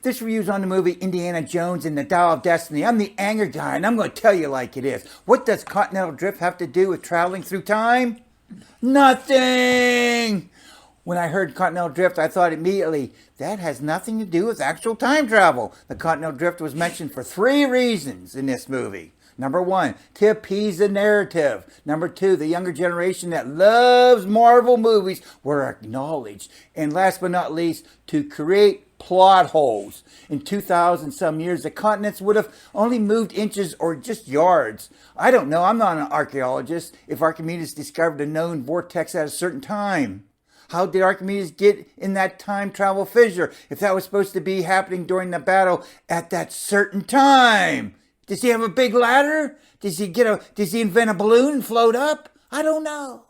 This review's on the movie Indiana Jones and the Dial of Destiny. I'm the anger guy, and I'm going to tell you like it is. What does continental drift have to do with traveling through time? Nothing! When I heard continental drift, I thought immediately, that has nothing to do with actual time travel. The continental drift was mentioned for 3 reasons in this movie. Number 1, to appease the narrative. Number 2, the younger generation that loves Marvel movies were acknowledged. And last but not least, to create plot holes. In 2,000 some years, the continents would have only moved inches or just yards. I don't know, I'm not an archaeologist, if Archimedes discovered a known vortex at a certain time. How did Archimedes get in that time travel fissure if that was supposed to be happening during the battle at that certain time? Does he have a big ladder? Does he invent a balloon and float up? I don't know.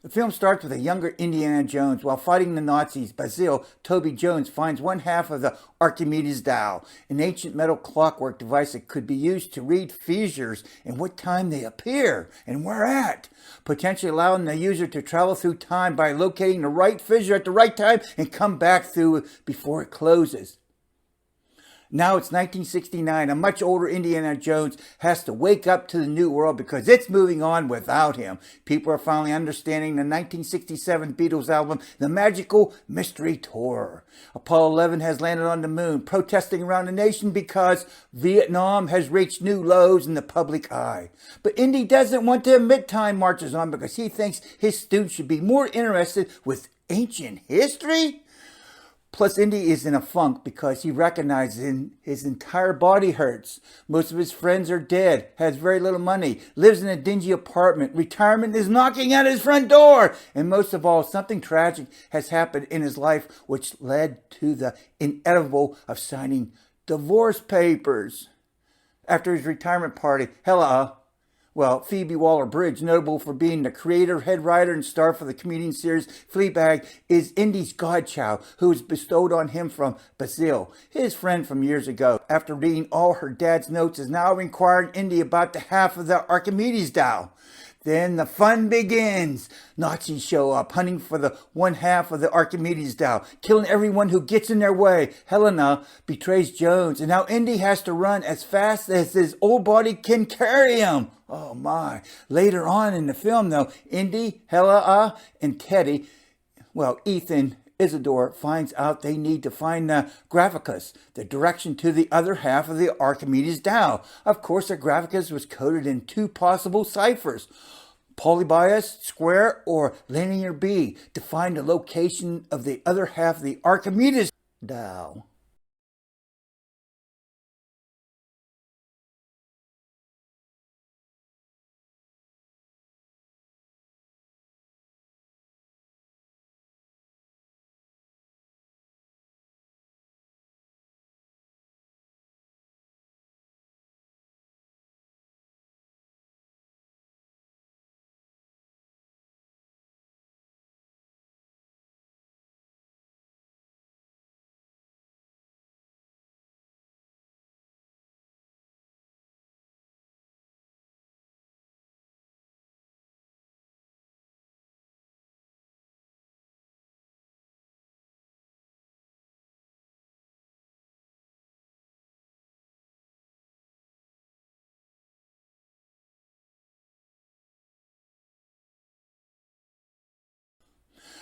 The film starts with a younger Indiana Jones. While fighting the Nazis, Basil, Toby Jones, finds one half of the Archimedes dial, an ancient metal clockwork device that could be used to read fissures and what time they appear and where at, potentially allowing the user to travel through time by locating the right fissure at the right time and come back through it before it closes. Now it's 1969. A much older Indiana Jones has to wake up to the new world because it's moving on without him. People are finally understanding the 1967 Beatles album, The Magical Mystery Tour. Apollo 11 has landed on the moon, protesting around the nation because Vietnam has reached new lows in the public eye. But Indy doesn't want to admit time marches on because he thinks his students should be more interested with ancient history. Plus, Indy is in a funk because he recognizes his entire body hurts. Most of his friends are dead, has very little money, lives in a dingy apartment. Retirement is knocking at his front door. And most of all, something tragic has happened in his life which led to the inevitable of signing divorce papers. After his retirement party, Phoebe Waller-Bridge, notable for being the creator, head writer, and star for the comedian series Fleabag, is Indy's godchild, who was bestowed on him from Basil, his friend from years ago. After reading all her dad's notes, is now inquiring Indy about the half of the Archimedes dial. Then the fun begins. Nazis show up, hunting for the one half of the Archimedes dial, killing everyone who gets in their way. Helena betrays Jones, and now Indy has to run as fast as his old body can carry him. Oh my. Later on in the film, though, Indy, Helena, and Teddy, Ethan, Isidore finds out they need to find the Graphicus, the direction to the other half of the Archimedes dial. Of course, the Graphicus was coded in 2 possible ciphers, polybius, square, or linear B, to find the location of the other half of the Archimedes dial.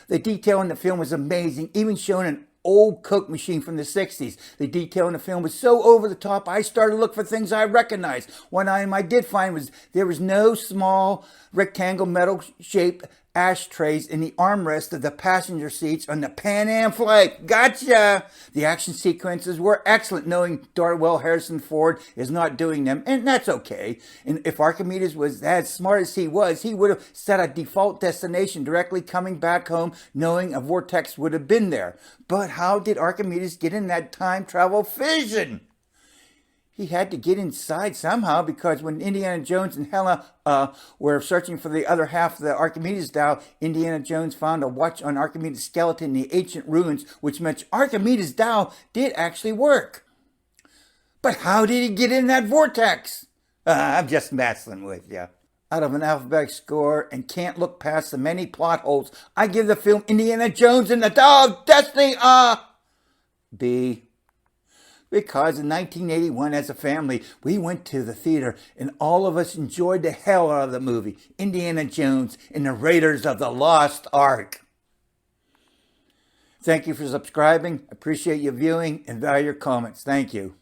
The detail in the film was amazing, even showing an old Coke machine from the 60s. The detail in the film was so over the top, I started to look for things I recognized. One item I did find was there was no small rectangle metal shaped ashtrays in the armrest of the passenger seats on the Pan Am flight. Gotcha! The action sequences were excellent, knowing Darwell Harrison Ford is not doing them, and that's okay. And if Archimedes was as smart as he was, he would have set a default destination directly coming back home, knowing a vortex would have been there. But how did Archimedes get in that time travel fission? He had to get inside somehow, because when Indiana Jones and Helena were searching for the other half of the Archimedes dial, Indiana Jones found a watch on Archimedes' skeleton in the ancient ruins, which meant Archimedes' dial did actually work. But how did he get in that vortex? I'm just messing with you. out of an alphabetic score and can't look past the many plot holes, I give the film Indiana Jones and the Dial of Destiny a B. Because in 1981, as a family, we went to the theater and all of us enjoyed the hell out of the movie, Indiana Jones and the Raiders of the Lost Ark. Thank you for subscribing. Appreciate your viewing and value your comments. Thank you.